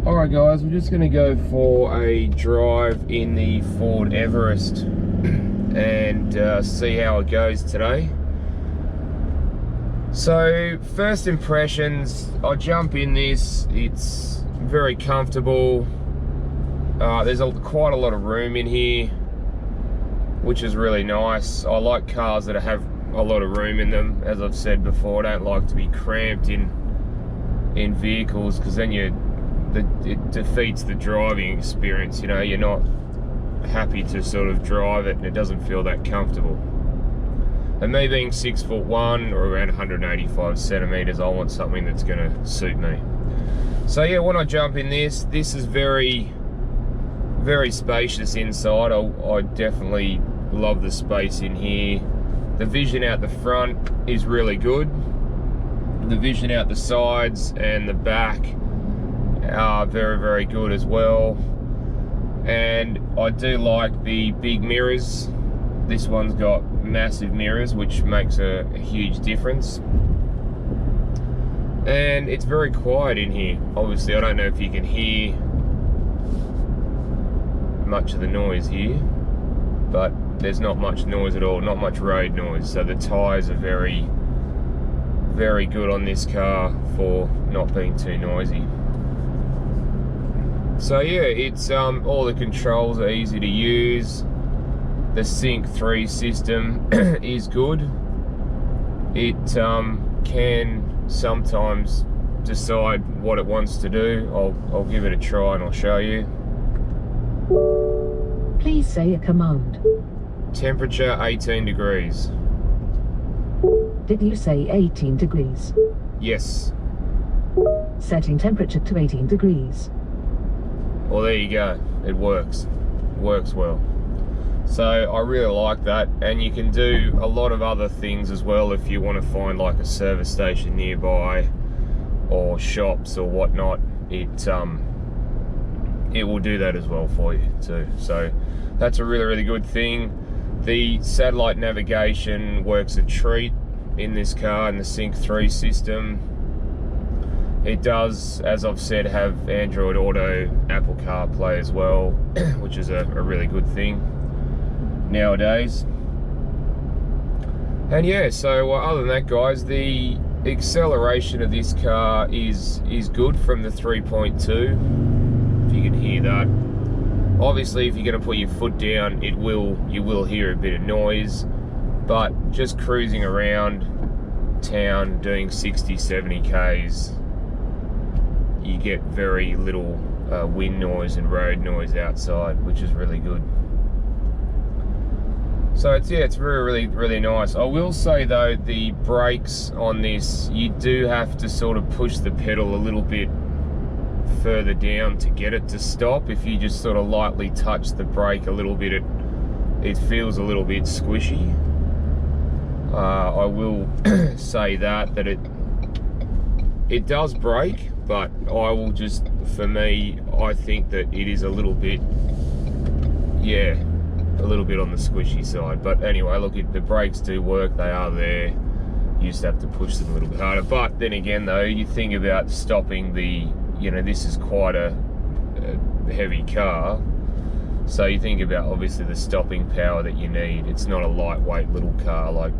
Alright guys, we're just going to go for a drive in the Ford Everest and see how it goes today. So first impressions, I jump in this, it's very comfortable. There's quite a lot of room in here, which is really nice. I like cars that have a lot of room in them. As I've said before, I don't like to be cramped in vehicles, because then it defeats the driving experience. You know, you're not happy to sort of drive it and it doesn't feel that comfortable. And me being 6'1" or around 185 centimeters, I want something that's going to suit me. So yeah, when I jump in this is very, very spacious inside. I definitely love the space in here. The vision out the front is really good. The vision out the sides and the back are very, very good as well. And I do like the big mirrors. This one's got massive mirrors, which makes a huge difference. And it's very quiet in here. Obviously, I don't know if you can hear much of the noise here, but there's not much noise at all, not much road noise. So the tyres are very, very good on this car for not being too noisy. So yeah, it's all the controls are easy to use. The Sync 3 system is good. It can sometimes decide what it wants to do. I'll give it a try and I'll show you. Please say a command. Temperature 18 degrees. Did you say 18 degrees? Yes. Setting temperature to 18 degrees. Well, there you go. It works. Works well. So I really like that, and you can do a lot of other things as well if you want to find like a service station nearby or shops or whatnot. It will do that as well for you too. So that's a really, really good thing. The satellite navigation works a treat in this car in the Sync 3 system. It does, as I've said, have Android Auto, Apple CarPlay as well, which is a really good thing nowadays. And yeah, so other than that, guys, the acceleration of this car is good from the 3.2. If you can hear that. Obviously, if you're going to put your foot down, you will hear a bit of noise, but just cruising around town doing 60-70 Ks, you get very little wind noise and road noise outside, which is really good. So it's really, really nice. I will say though, the brakes on this, you do have to sort of push the pedal a little bit further down to get it to stop. If you just sort of lightly touch the brake a little bit, it feels a little bit squishy. I will say that it does brake, but I will just, for me, I think that it is a little bit, yeah, a little bit on the squishy side. But anyway, look, the brakes do work, they are there. You just have to push them a little bit harder. But then again though, you think about stopping the, you know, this is quite a heavy car. So you think about obviously the stopping power that you need. It's not a lightweight little car like,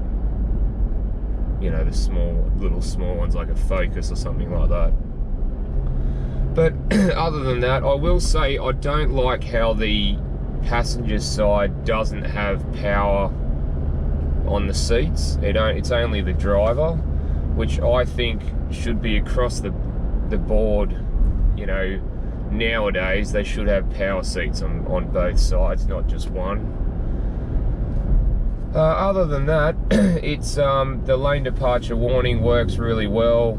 you know, the small ones like a Focus or something like that. But other than that, I will say I don't like how the passenger side doesn't have power on the seats. It's only the driver, which I think should be across the board. You know, nowadays they should have power seats on both sides, not just one. Other than that, it's the lane departure warning works really well,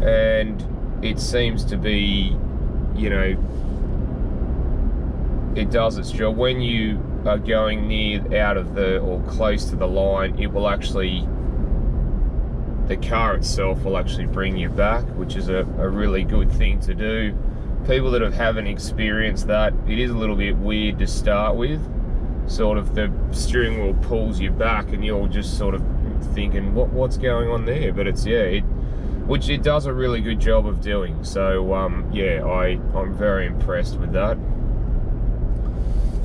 and it seems to be, you know, it does its job. When you are going out of the, or close to the line, it will actually, the car itself will actually bring you back, which is a really good thing to do. People that haven't experienced that, it is a little bit weird to start with. Sort of the steering wheel pulls you back and you're just sort of thinking, what's going on there? But it's, yeah, which it does a really good job of doing. So yeah, I'm very impressed with that.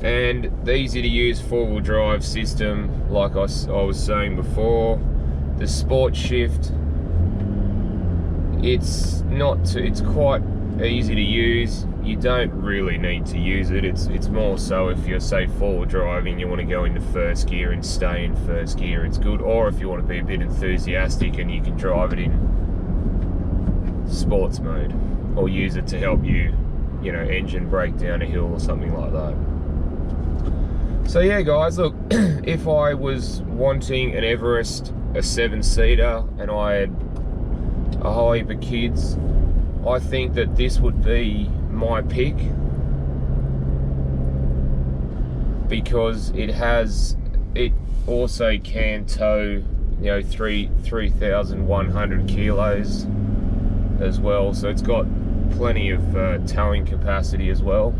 And the easy to use 4-wheel drive system, like I was saying before. The sport shift, it's quite easy to use. You don't really need to use it. It's more so if you're, say, 4-wheel driving, you want to go into first gear and stay in first gear, it's good. Or if you want to be a bit enthusiastic and you can drive it in sports mode, or use it to help you, you know, engine brake down a hill or something like that. So yeah, guys, look, if I was wanting an Everest, a 7-seater, and I had a whole heap of kids, I think that this would be my pick, because it also can tow, you know, 3,100 kilos as well, so it's got plenty of towing capacity as well.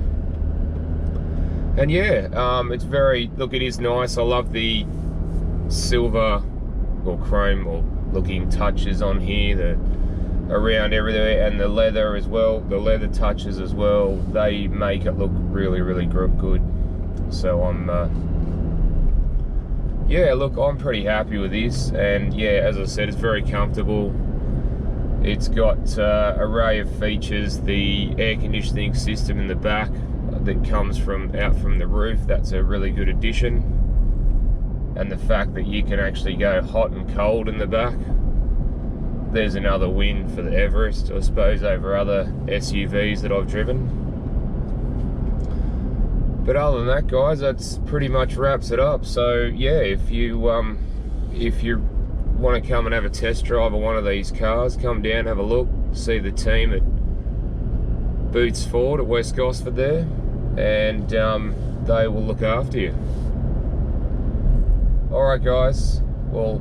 And yeah, it's very, look, it is nice. I love the silver or chrome or looking touches on here, that around everywhere, and the leather as well, the leather touches as well, they make it look really, really good. So yeah, look, I'm pretty happy with this. And yeah, as I said, it's very comfortable. It's got an array of features. The air conditioning system in the back that comes out from the roof, that's a really good addition. And the fact that you can actually go hot and cold in the back, there's another win for the Everest, I suppose, over other SUVs that I've driven. But other than that, guys, that's pretty much wraps it up. So yeah, if you want to come and have a test drive of one of these cars, come down, have a look, see the team at Boots Ford at West Gosford there, and they will look after you. Alright guys, well,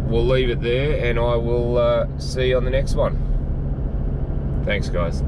we'll leave it there, and I will see you on the next one. Thanks guys.